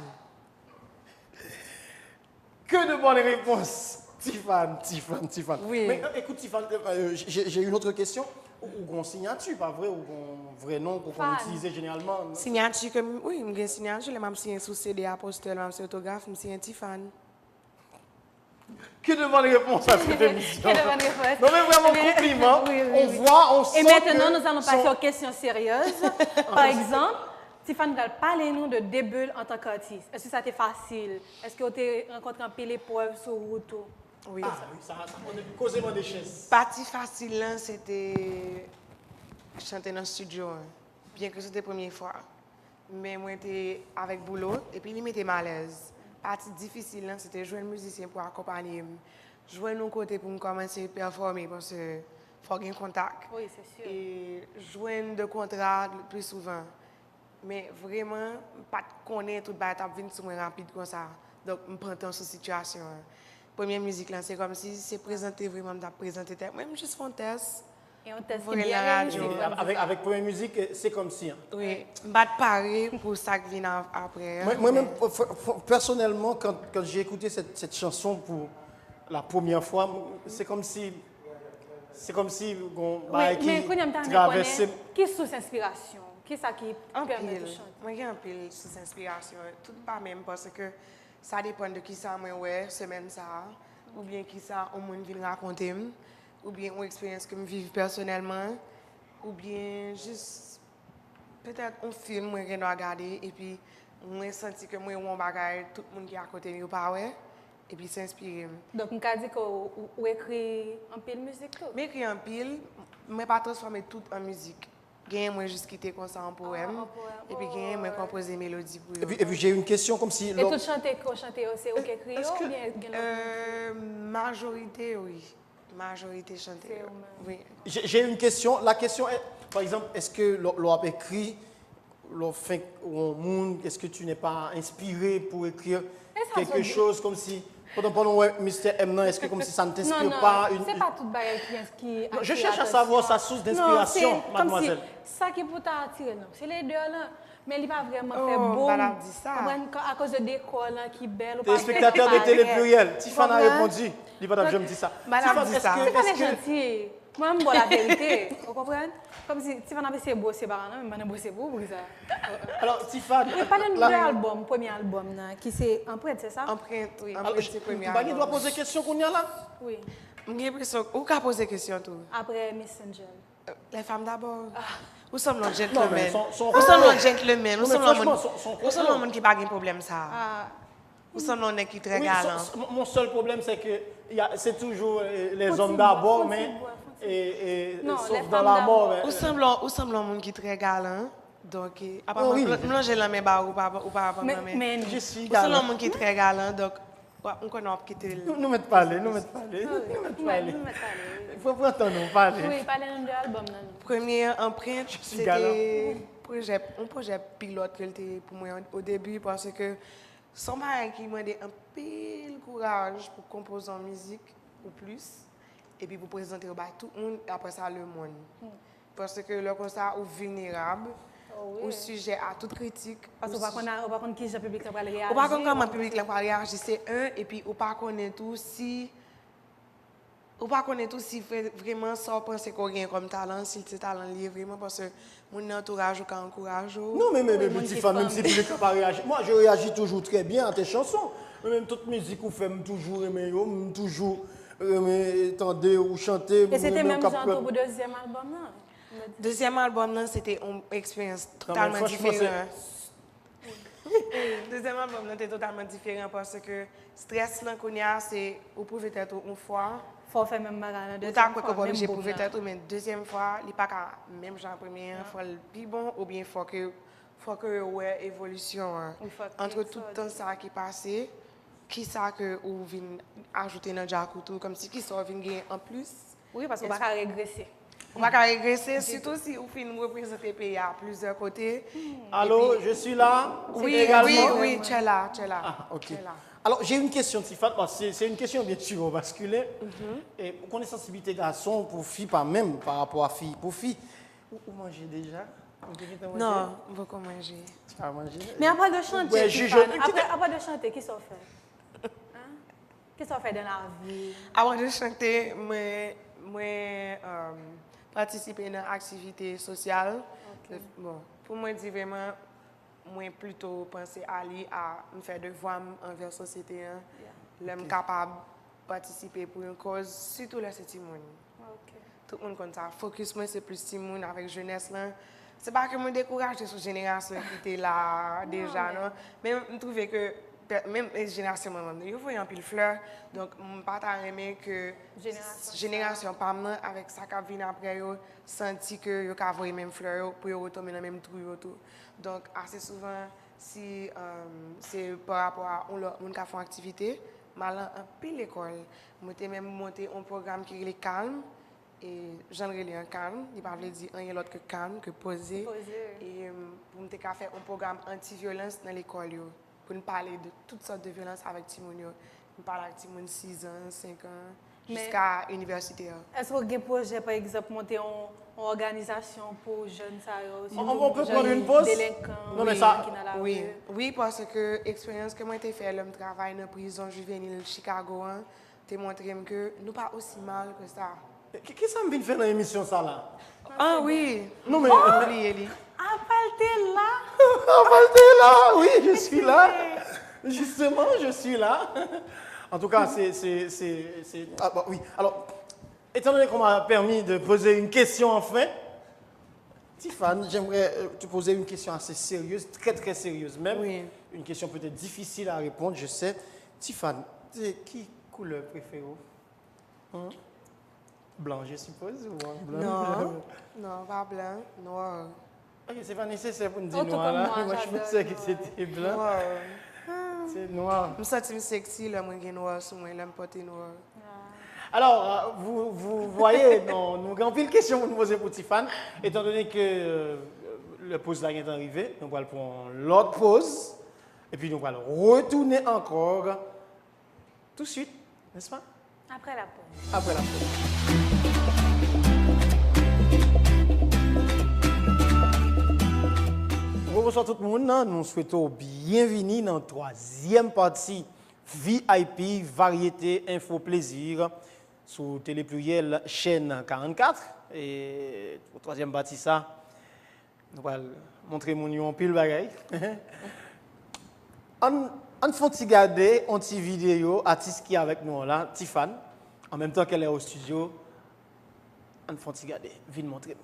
Speaker 1: Que de bonnes réponses, Tiffany.
Speaker 5: Oui.
Speaker 1: Mais écoute, Tiffany, j'ai une autre question. Ou on signature, pas vrai? Ou on vrai nom qu'on
Speaker 2: Fan.
Speaker 1: utilise généralement?
Speaker 5: Signature comme oui, j'ai signature, je signé sous CD apostille, je autographe, je signé Tiffany.
Speaker 1: Que de bonnes réponses à cette émission.
Speaker 2: Quelle bonne réponse.
Speaker 1: Non, mais vraiment, compliment.
Speaker 2: Oui,
Speaker 1: On voit, on sent.
Speaker 2: Et maintenant,
Speaker 1: que
Speaker 2: nous allons passer aux questions sérieuses. Par exemple, Tiffany, parlez-nous de début en tant qu'artiste. Est-ce que ça a été facile? Est-ce que vous avez rencontré un peu d'épreuves sur route?
Speaker 5: Oui.
Speaker 1: Ah, oui, ça on est causé des chaises.
Speaker 5: Partie facile, là, c'était chanter dans le studio, hein. Bien que c'était la première fois. Mais moi, j'étais avec boulot et puis il m'était malaise. Partie difficile, là, c'était jouer un musicien pour accompagner. Jouer de côté pour me commencer à performer parce que faut avoir un contact.
Speaker 2: Oui, c'est sûr.
Speaker 5: Et jouer de contrat le plus souvent. Mais vraiment, pas connaître tout le temps, venir sur moi rapide comme ça. Donc, je prends temps sur la situation. Première musique, là, c'est comme si c'est présenté vraiment, présenté. Même juste faire un test.
Speaker 2: Et on teste
Speaker 5: Pour
Speaker 2: bien
Speaker 5: la
Speaker 2: réussi.
Speaker 5: radio.
Speaker 1: Avec première musique, c'est comme si. Hein.
Speaker 5: Oui, je vais parer pour ça qui vient après. Hein.
Speaker 1: Moi-même, personnellement, quand j'ai écouté cette chanson pour la première fois, c'est comme si on
Speaker 2: Mais
Speaker 1: qui
Speaker 2: quand on
Speaker 1: traversait.
Speaker 2: qui est sous inspiration? Qui est ça qui
Speaker 5: En
Speaker 2: permet de
Speaker 5: pile.
Speaker 2: chanter?
Speaker 5: Moi, j'ai un pile sous inspiration. Tout pas même parce que ça dépend de qui ça moi ouais semaine ça ou bien qui ça au monde vient raconter ou bien une expérience que je vis personnellement ou bien juste peut-être un film moi que je regarder et puis moi senti que moi on bagaille tout le monde qui est à côté de pas ouais et puis s'inspirer.
Speaker 2: Donc, on peut dire qu'on écrit un peu de musique tout.
Speaker 5: Mais écrire en pile, mais pas transformer tout en musique. Gagne moi juste quitter comme ça en poème
Speaker 2: en poème.
Speaker 5: et puis gagne moi composer mélodie pour eux.
Speaker 1: Et puis j'ai une question comme si.
Speaker 2: Et tout chanter, c'est vous qui écrivez ou bien
Speaker 5: Majorité, oui. Majorité chanter.
Speaker 2: C'est vous-même.
Speaker 5: Oui.
Speaker 1: J'ai une question. La question est, par exemple, est-ce que l'on a écrit, l'on fait au monde, est-ce que tu n'es pas inspiré pour écrire quelque chose comme si. Pendant Mr. M, est-ce que comme si ça ne t'inspire pas une...
Speaker 2: c'est pas tout bagage qui
Speaker 1: Non, je cherche à savoir sa source d'inspiration, mademoiselle.
Speaker 2: Ça qui peut t'attirer, non. C'est les deux là. Mais il n'a pas vraiment fait
Speaker 5: Oh,
Speaker 2: beau.
Speaker 5: madame dit ça.
Speaker 2: À cause de décor là qui est belle.
Speaker 1: Les spectateurs de Télé Pluriel, Tiffany a répondu. Il va je me dis ça.
Speaker 5: Madame dit ça.
Speaker 2: Tiffany est gentil. Moi, je me la vérité. Vous comprenez? Comme si Tiffany avait ses beaux, c'est pas non, mais je beau pour ça.
Speaker 1: Alors, Tiffany...
Speaker 2: Mais parlez-nous de l'album, premier album, qui c'est Empreinte, c'est ça?
Speaker 5: Empreinte, oui.
Speaker 1: Alors,
Speaker 5: Empreinte, c'est le premier
Speaker 1: tu dois
Speaker 5: album.
Speaker 1: poser question qu'on y a là.
Speaker 2: Oui.
Speaker 5: J'ai l'impression où qu'a posé question tout.
Speaker 2: Après Messenger.
Speaker 5: Les femmes d'abord. Où sommes nos
Speaker 1: Non, mais
Speaker 5: gentlemen?
Speaker 1: son
Speaker 5: Où sont nos gentlemen? Où
Speaker 1: Non, mais
Speaker 5: sont
Speaker 1: franchement,
Speaker 5: où sont nos monde qui pas de problème ça?
Speaker 2: Ah,
Speaker 5: Où sont nos nègres qui très
Speaker 1: Oui,
Speaker 5: galants?
Speaker 1: mon seul problème, c'est que c'est toujours les
Speaker 2: Faut-il
Speaker 1: hommes
Speaker 2: boire,
Speaker 1: d'abord,
Speaker 2: faut-il
Speaker 1: mais...
Speaker 2: boire, Non,
Speaker 1: sauf
Speaker 2: les
Speaker 1: dans
Speaker 2: femmes
Speaker 1: la
Speaker 2: d'abord.
Speaker 1: mort. mais-
Speaker 5: Où semble un monde qui très galant? Donc, après,
Speaker 1: Oh, oui.
Speaker 5: mélanger la main ou pas
Speaker 2: mais
Speaker 1: Je suis
Speaker 5: Où sont
Speaker 1: galant.
Speaker 5: un monde qui très galant? Donc, on connaît quitter le...
Speaker 1: Nous mettons parler, nous mettons parler. Il faut entendre nous parler.
Speaker 2: Oui, parlez-nous de l'album.
Speaker 5: Première empreinte,
Speaker 1: suis galant.
Speaker 5: c'était un projet pilote que c'était pour moi au début parce que son mari qui m'a donné un pile courage pour composer en musique ou plus et puis pour présenter au tout le monde et après ça le monde. Parce que le constat est vulnérable au sujet à toute critique.
Speaker 2: Parce qu'on va connaître qui le public va réagir.
Speaker 5: On va connaître comment le public va réagir, c'est un, et puis on va connaître tout si... On va connaître tout si vraiment ça pense qu'on gagne comme talent, si c'est talent lié vraiment, parce que mon entourage ou quand encourage.
Speaker 1: Non, mais petit fan, même si le public n'a pas réagi. Moi, je réagis toujours très bien à tes chansons. Même toute musique qu'on fait, toujours aimer, toujours entendre ou chanter.
Speaker 2: Et c'était même genre pour le deuxième album, là?
Speaker 5: Deuxième album, c'était une expérience totalement différente. Deuxième album, c'était totalement différent parce que stress, qu'on a, c'est au prouver tête une fois.
Speaker 2: Faut faire même bagarre.
Speaker 5: Ou t'as quoi que j'ai prouvé tête, mais deuxième fois, il n'est pas même genre première fois le plus bon, ou bien faut que ouais évolution entre tout le temps ça qui passé, qui ça que ou vient ajouter dans Jacoutou comme si qui sort vient gagner en plus.
Speaker 2: Oui, parce qu'on va pas régresser.
Speaker 5: On va régresser, surtout si on finit représenter le pays à plusieurs côtés.
Speaker 1: Allô, je suis là.
Speaker 5: Oui, tu es là.
Speaker 1: Ah, ok. Alors, j'ai une question, Tiffany. Bon, c'est une question bien sûr masculine. Et vous connaissez sensibilité garçon pour fille, pas même par rapport à fille. Pour fille, vous mangez déjà?
Speaker 5: Non, on va manger.
Speaker 1: Tu vas manger?
Speaker 2: Mais après de chanter,
Speaker 1: ouais,
Speaker 2: après de chanter, qu'est-ce qu'on fait? Qu'est-ce qu'on fait dans la vie?
Speaker 5: Avant de chanter, moi participer dans l'activité sociale. Okay. Bon, pour moi, dire vraiment, moi plutôt penser à aller à me faire devoir envers la société. L'homme capable de participer pour une cause, surtout les petits monde. Tout le monde comme ça. Focus, moi, c'est plus petit monde avec jeunesse. Ce n'est pas que je me décourage de cette génération qui était là déjà. Non? Mais je trouve que même les générations, il faut un pile fleur. Donc, je ne pas aimer que génération par moi, avec ça qui vient après, senti que yo ka voyer même fleur pour retomber dans même trou tout. Donc, assez souvent, si c'est par rapport à on qui font activité, mal en pile l'école, moi même monté un programme qui est calme. Et j'en relais un calme, il parle dire rien d'autre que calme, que poser. Et pour me faire un programme anti-violence dans l'école. Pour nous parler de toutes sortes de violences avec Timounio. Nous parlons avec Timoun 6 ans, 5 ans, jusqu'à l'université.
Speaker 2: Est-ce que vous avez un projet, par exemple, monter une organisation pour jeunes
Speaker 1: on peut prendre une pause?
Speaker 2: Non, mais ça,
Speaker 5: oui, parce que l'expérience que moi j'ai fait, le travail dans la prison juvénile de Chicago, t'ai montré que nous pas aussi mal que ça.
Speaker 1: Qu'est-ce que ça me vient faire dans l'émission, ça là?
Speaker 5: Ah oui!
Speaker 1: Non, mais.
Speaker 5: Eli.
Speaker 2: T'es là?
Speaker 1: T'es là, oui, je suis là. Justement, je suis là. En tout cas, c'est. Ah, bah, oui. Alors, étant donné qu'on m'a permis de poser une question enfin, Tiffany, j'aimerais te poser une question assez sérieuse, très très sérieuse même.
Speaker 5: Oui.
Speaker 1: Une question peut-être difficile à répondre, je sais. Tiffany, qui couleur préférée? Blanc, je suppose, ou blanc?
Speaker 5: Non, pas blanc, noir.
Speaker 1: Ok, c'est pas nécessaire pour me dire noir là. Moi, je pensais que c'était blanc.
Speaker 5: Noir.
Speaker 1: C'est noir.
Speaker 5: Je me sens sexy, là, moi, j'ai noir sur moi, là, me porter noir.
Speaker 1: Alors, vous voyez, nous avons pile de questions pour nous poser pour Tiffany, étant donné que le pause là est arrivé, nous allons prendre l'autre pause, et puis nous allons retourner encore tout de suite, n'est-ce pas?
Speaker 2: Après la pause.
Speaker 1: Après la pause. Bonsoir tout le monde, nous souhaitons bienvenue dans la troisième partie VIP, variété, info, plaisir, sur Télépluriel, chaîne 44. Et pour la troisième partie, ça, nous allons montrer mon nom pile bagaille. On fait regarder une petite vidéo, artiste qui est avec nous là, Tiffany, en même temps qu'elle est au studio. On fait regarder, viens montrer.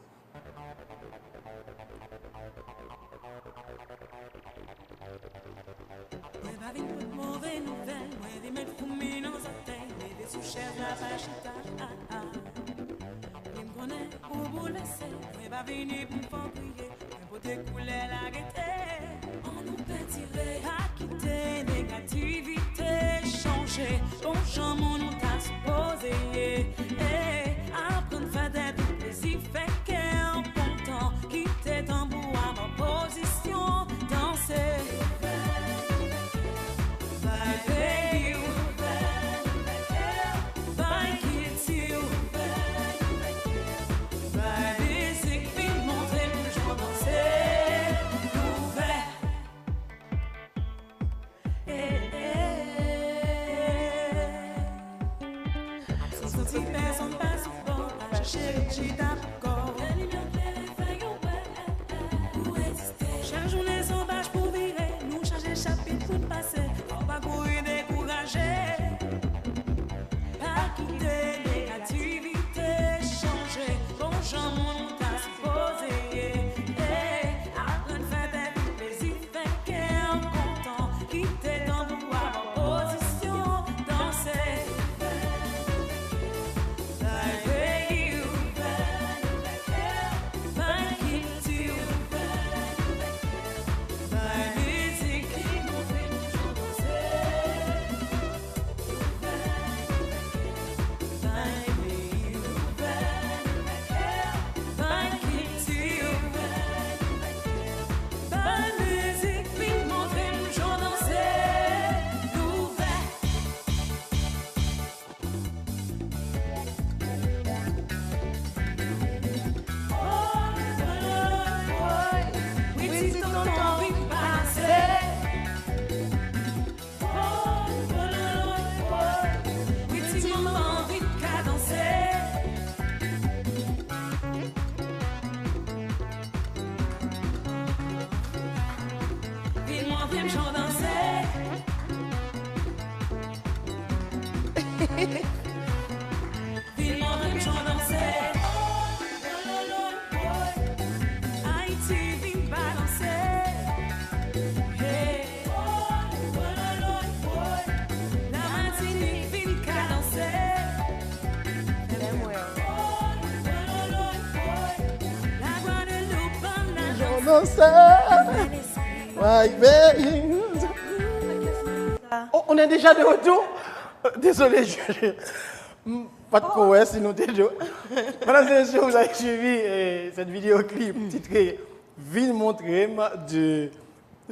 Speaker 6: On nous peut tirer, pas quitter, négativité, changer, bon changement nous t'a supposé, apprendre à faire des plaisirs, fait qu'un bon temps, quitter ton bout à ma position, danser. Montrer le jour danser. réfléchis d'accord. Les lumières claires fait yon paix pour exister. Chaque journée sauvage pour virer, nous changer chapitre pour passer. On va courir décourager, pas quitter négativité, changer. Bon genre mon t'a supposé. Apprendre faire des plaisirs, faire qu'un content, quitter ton pouvoir en position, danser.
Speaker 1: Oh, on est déjà de retour. Désolé, pas de quoi, sinon t'es de. Mesdames et messieurs, vous avez suivi cette vidéoclip titrée Ville Montrem de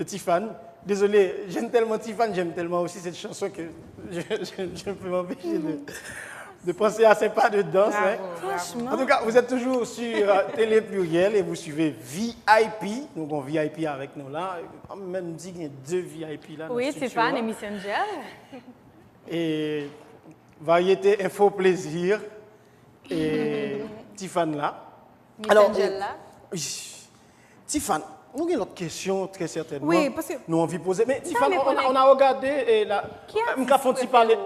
Speaker 1: Tiffany. Désolé, j'aime tellement Tiffany, j'aime tellement aussi cette chanson que je ne peux m'empêcher de penser à ces pas de danse.
Speaker 2: Franchement.
Speaker 1: En tout cas, vous êtes toujours sur Télé Pluriel et vous suivez VIP. Donc, on VIP avec nous là. On m'a même dit qu'il y a 2 VIP là.
Speaker 2: Oui, Tiffany et Miss Angel.
Speaker 1: Et Variété Info Plaisir et Tiffany là.
Speaker 2: Miss Angel là.
Speaker 1: Tiffany, nous avons une autre question très certainement.
Speaker 2: Oui, parce que...
Speaker 1: Nous envie de poser. Mais Tiffany,
Speaker 2: mais
Speaker 1: on a regardé et là.
Speaker 2: Qui a
Speaker 1: M'ka font-ils parler?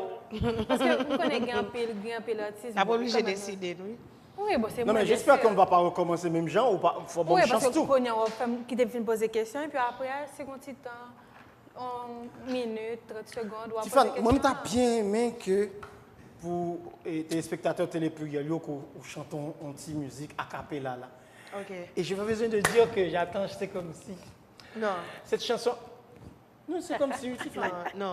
Speaker 2: Parce que vous connaissez grand pile artiste.
Speaker 5: T'as pas obligé de décider, oui.
Speaker 2: Oui, bon, c'est
Speaker 1: Non, mais j'espère qu'on ne va pas recommencer même genre ou pas. Il faut bonne
Speaker 2: oui,
Speaker 1: chance
Speaker 2: parce que
Speaker 1: tout.
Speaker 2: vous prenez une femme qui te fait poser des questions et puis après, c'est un petit temps, en minute, 30 secondes. Ou
Speaker 1: Tiffany, moi, j'ai bien aimé que pour les téléspectateurs Télé Pluriel, qu'on chante une petite musique a cappella là.
Speaker 5: Ok.
Speaker 1: Et je n'ai pas besoin de dire que j'attends, c'est comme si.
Speaker 5: Non.
Speaker 1: Cette chanson. Non, c'est comme si.
Speaker 5: Non.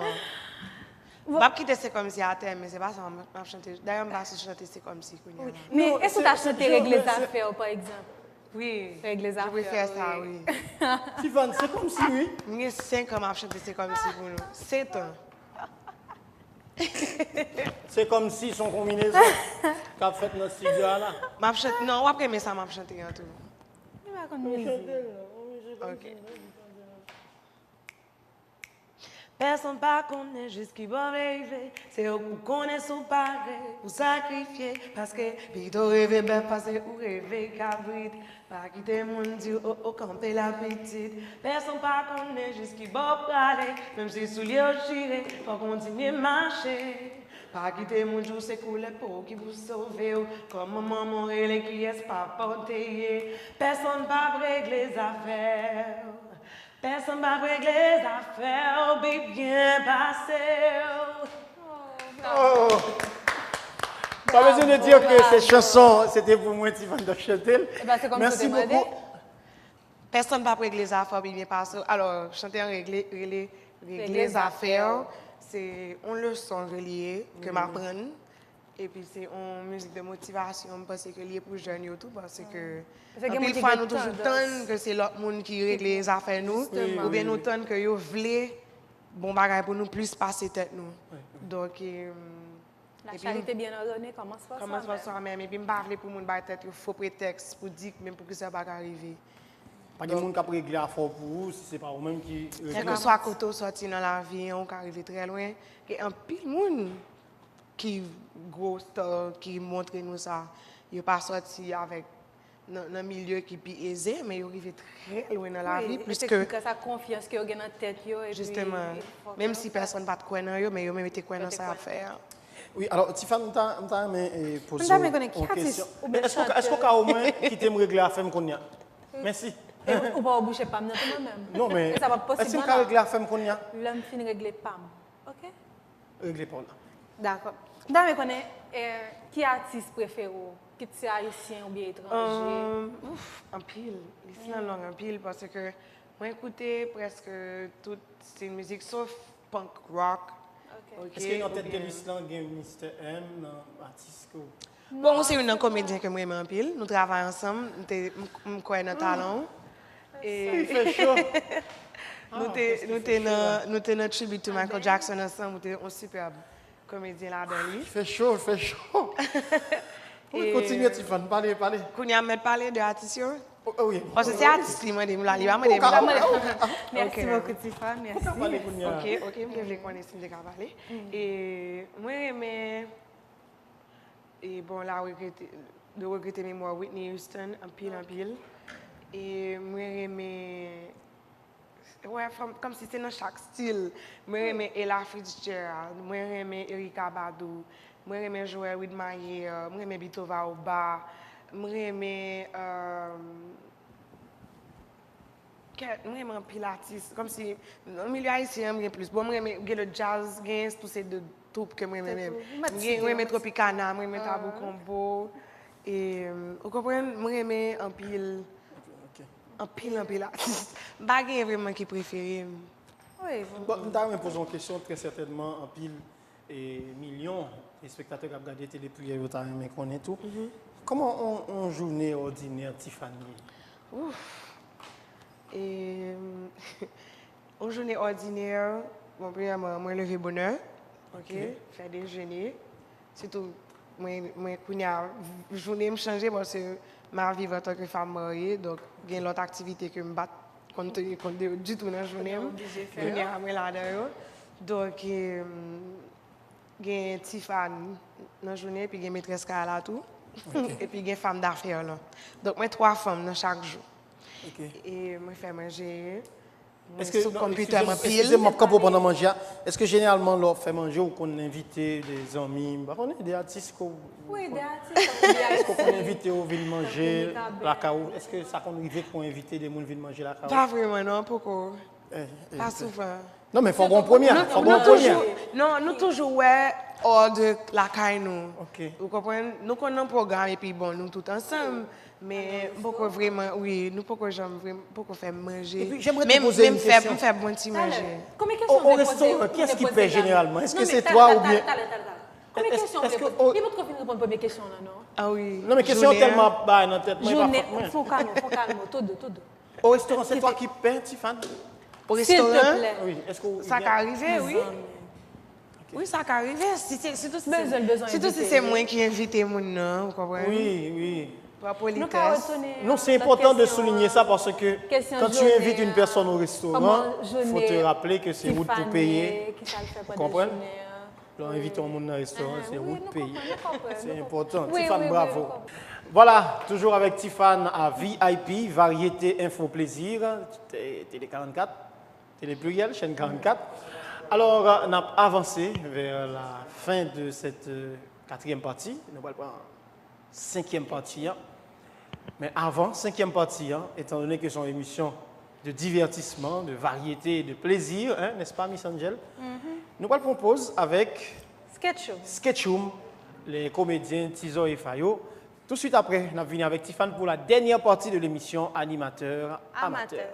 Speaker 5: Pas quitter c'est comme si à terme, mais c'est pas ça, m'a chanté. D'ailleurs, m'a chanté c'est comme si.
Speaker 2: Oui. Mais
Speaker 1: Non,
Speaker 2: est-ce que tu as chanté Règle les affaires, par exemple?
Speaker 5: Oui.
Speaker 2: Règle les affaires.
Speaker 5: Je vais faire ça, oui.
Speaker 1: Tiffany, c'est comme si, oui.
Speaker 5: J'ai 5 ans, m'a chanté c'est comme si pour nous. 7 ans.
Speaker 1: C'est comme si son combinaison qu'a fait notre studio là.
Speaker 5: M'a chanté, non, après, mais ça m'a chanté en tout.
Speaker 2: Il va comme musique.
Speaker 5: Ok. Personne pas connaît jusqu'à bon rêver. C'est eux pour connaître son pareil, pour sacrifier. Parce que, plutôt rêver, ben passer ou rêver cabrit. Pas quitter mon Dieu, camper la petite. Personne pas connaît jusqu'à bon parler. Même si souliers au chiré, faut continuer à marcher. Pas quitter mon Dieu, c'est couler pour qui vous sauver. Comme maman morale qui est pas porté. Personne pas régler les affaires. Personne va régler les affaires, bien passé.
Speaker 1: Oh. Pas besoin de dire que cette chanson, c'était pour moi, Tiffany de chanter.
Speaker 2: C'est comme
Speaker 1: Merci
Speaker 2: ça,
Speaker 1: beaucoup.
Speaker 5: Personne va régler les affaires, bien passé. Alors, chanter régler les affaires, c'est une leçon reliée que m'apprendre. Et puis, c'est une musique de motivation, parce que lié pour jeunes et tout, parce que... En plus, fois, nous toujours tannent que c'est l'autre monde qui règle les affaires nous, ou bien nous tannent que vous voulez bon bagage pour nous plus passer tête nous. Donc,
Speaker 2: la charité bien ordonnée commence par
Speaker 5: commence par soi-même. Et puis, je ne veux pas pour nous battre tête, il faut prétexte pour dire même pour que ça va arriver.
Speaker 1: Pas de monde qui a réglé à fort pour vous, si ce n'est pas vous-même qui.
Speaker 5: Quel que soit côté sorti dans la vie, on peut arriver très loin. Il y a un pile monde qui gros qui montre nous ça. Ils pas sorti avec dans un milieu qui est plus aisé, mais ils arrivent très loin dans la vie. Plus que
Speaker 2: ça confiance que vous avez dans la tête.
Speaker 5: justement, même si personne n'a pas de quoi dans eux, mais ils ont même été quoi dans ça à faire.
Speaker 1: Oui, alors Tiffany, on t'a posé
Speaker 2: On t'a
Speaker 1: une
Speaker 2: qui
Speaker 1: question.
Speaker 2: artiste ou bien
Speaker 1: Est-ce qu'on a au moins quitté me régler la femme qu'on y a? Merci.
Speaker 2: Ou pas boucher pas moi-même.
Speaker 1: Non, mais
Speaker 2: ça va pas
Speaker 1: est-ce
Speaker 2: possible.
Speaker 1: qu'on a réglé la femme qu'on y a?
Speaker 2: L'homme finit régler PAM. OK?
Speaker 1: Régler par là.
Speaker 2: D'accord. Dame connaît qui artiste préféré? Qui c'est haïtien ou bien étranger?
Speaker 5: En pile. Ici, en langue en pile, parce que moi, écouté presque toute cette musique, sauf punk rock.
Speaker 2: OK.
Speaker 1: Est-ce qu'il y a une tête de l'Island, il y a un Mr. M, un artiste?
Speaker 5: Bon, c'est une comédien que moi j'aime en pile. Nous travaillons ensemble, nous connaissons notre talent. Et
Speaker 1: Il fait chaud.
Speaker 5: nous sommes notre tribute to Michael Jackson ensemble. Nous sommes un superbe comédien là-dedans.
Speaker 1: Il fait chaud, il fait chaud. Oui, continuez, Tiffany, parlez.
Speaker 5: Qu'on y a même parlé de l'artiste.
Speaker 1: Oh, oui.
Speaker 5: Parce que c'est artiste qui m'a dit,
Speaker 2: Merci beaucoup, Tiffany. Merci.
Speaker 5: Ok, je vais connaître si je vais parler. Et moi, j'aime. Et bon, là, de regretter mémoire Whitney Houston, en pile. Et moi, j'aime. Ouais, comme si c'était dans chaque style. Moi, j'aime Ella Fitzgerald, moi, j'aime Erykah Badu, moi, j'aime Joel Widmeyer, moi, j'aime Bitova Oba, moi, j'aime. Moi, j'aime un pilates, comme si dans le milieu haïtien, j'aime plus. Bon, moi, j'aime le jazz, tous ces deux troupes que moi, j'aime. Moi, j'aime Tropicana, moi, j'aime Tabou Combo. Et vous comprenez, moi, j'aime un pile. Un pile artiste. Baguette vraiment qui préféré.
Speaker 2: Oui.
Speaker 1: Bon, nous me posons une question très certainement en pile et millions de spectateurs qui ont regardé télé prière mais connaît tout. Comment on journée ordinaire Tiffany?
Speaker 5: Et une journée ordinaire, bon premièrement moi lever bonne heure, OK, faire déjeuner. Surtout moi journée me changer parce que ma vie en tant que femme mariée, donc il y a l'autre activité que me bat compte du tout dans la journée. Donc il y a Tiffany dans la journée puis il y a maîtresse Kala tout et puis il y a femme d'affaires là. Donc moi 3 femmes dans chaque jour. Et moi fais manger.
Speaker 1: Est-ce que excusez-moi pendant manger, est-ce que généralement on fait manger ou qu'on invite des amis, on est des artistes
Speaker 2: oui, des artistes.
Speaker 1: Est-ce qu'on invite aux villes manger la caou? Est-ce que ça qu'on arrive pour inviter des gens villes manger la caou?
Speaker 5: Pas vraiment non, pourquoi? Pas souvent.
Speaker 1: Non mais faut qu'on première,
Speaker 5: Non, nous toujours ouais hors de la caille nous.
Speaker 1: OK.
Speaker 5: Vous comprenez? Nous connaissons un programme et puis bon, nous tous ensemble. Mais pourquoi vraiment, oui, nous pourquoi j'aime vraiment, pourquoi faire manger.
Speaker 1: Et puis j'aimerais te poser une question.
Speaker 5: Même faire bon petit manger.
Speaker 1: Au restaurant, qui est-ce qui paie généralement? Est-ce que c'est toi ou bien?
Speaker 2: Combien de questions vous répondez? Il faut que répondre à la première question là, non?
Speaker 5: Ah oui.
Speaker 1: Non mais question tellement bas dans la tête.
Speaker 2: Journée, faut calme, tout deux.
Speaker 1: Au restaurant, c'est toi qui paie, Tiffany?
Speaker 5: Au restaurant?
Speaker 2: S'il te plaît.
Speaker 1: Oui, est-ce que
Speaker 5: ça peut arriver, oui. Oui, ça peut arriver. Surtout si c'est moi qui invite mon nom, vous comprenez?
Speaker 1: Oui.
Speaker 5: Pour la politesse.
Speaker 1: Non, c'est important de souligner ça parce que quand tu invites une personne au restaurant, il faut te rappeler que c'est route pour payer. Tu comprends? Quand inviter un monde au restaurant, c'est route pour payer. C'est important. Tiffany, bravo. Voilà, toujours avec Tiffany à VIP, Variété Info Plaisir, Télé 44, Télé Pluriel, chaîne 44. Alors, on a avancé vers la fin de cette 4e partie. Nous allons prendre 5e partie. Mais avant, 5e partie, étant donné que c'est une émission de divertissement, de variété et de plaisir, n'est-ce pas, Miss Angel? Nous allons proposer avec Sketchoum, les comédiens Tizo et Fayo. Tout de suite après, nous venons avec Tiffany pour la dernière partie de l'émission Animateur Amateur.